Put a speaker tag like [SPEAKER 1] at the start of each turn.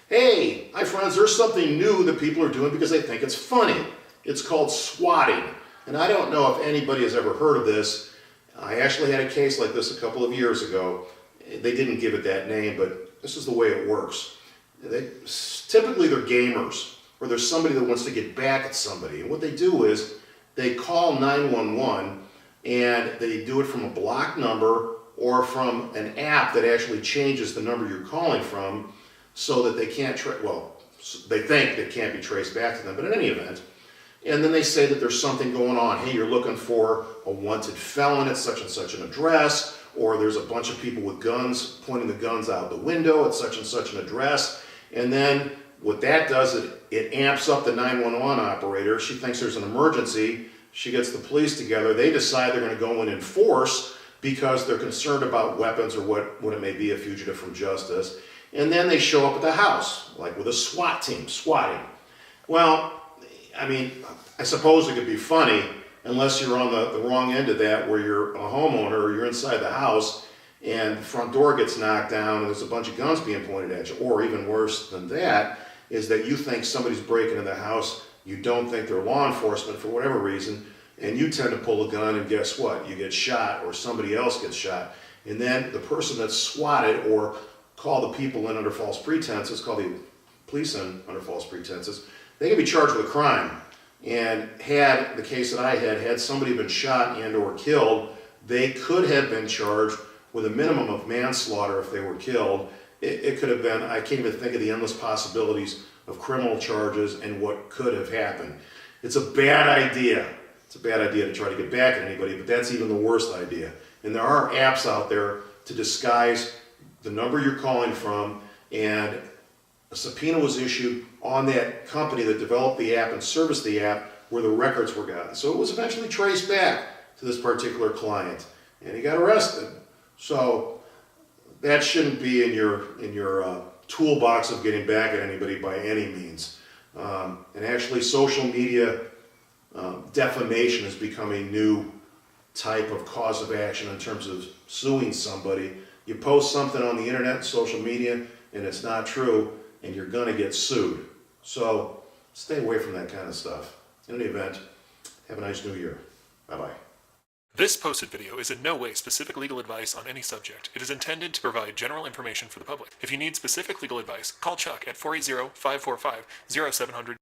[SPEAKER 1] Hey, my friends, there's something new that people are doing because they think it's funny. It's called swatting. And I don't know if anybody has ever heard of this. I actually had a case like this a couple of years ago. They didn't give it that name, but this is the way it works. Typically they're gamers, or there's somebody that wants to get back at somebody. And what they do is they call 911 and they do it from a block number or from an app that actually changes the number you're calling from, so that they can't, they think they can't be traced back to them, but in any event. And then they say that there's something going on. Hey, you're looking for a wanted felon at such and such an address, or there's a bunch of people with guns pointing the guns out the window at such and such an address. And then what that does is it amps up the 911 operator. She thinks there's an emergency. She gets the police together. They decide they're going to go in and force because they're concerned about weapons or what it may be, a fugitive from justice. And then they show up at the house, like with a SWAT team, swatting. Well, I mean, I suppose it could be funny unless you're on the wrong end of that, where you're a homeowner or you're inside the house and the front door gets knocked down and there's a bunch of guns being pointed at you. Or even worse than that is that you think somebody's breaking into the house, you don't think they're law enforcement for whatever reason, and you tend to pull a gun, and guess what? You get shot, or somebody else gets shot. And then the person that's swatted, or call the people in under false pretenses, call the police in under false pretenses, they can be charged with a crime. And had the case that I had somebody been shot and or killed, they could have been charged with a minimum of manslaughter if they were killed. It could have been, I can't even think of the endless possibilities of criminal charges and what could have happened. It's a bad idea. It's a bad idea to try to get back at anybody, but that's even the worst idea. And there are apps out there to disguise the number you're calling from, and a subpoena was issued on that company that developed the app and serviced the app where the records were gotten. So it was eventually traced back to this particular client, and he got arrested. So that shouldn't be in your toolbox of getting back at anybody by any means. And actually, social media defamation has become a new type of cause of action in terms of suing somebody. You post something on the internet, social media, and it's not true, and you're going to get sued. So stay away from that kind of stuff. In any event, have a nice new year. Bye-bye.
[SPEAKER 2] This posted video is in no way specific legal advice on any subject. It is intended to provide general information for the public. If you need specific legal advice, call Chuck at 480-545-0700.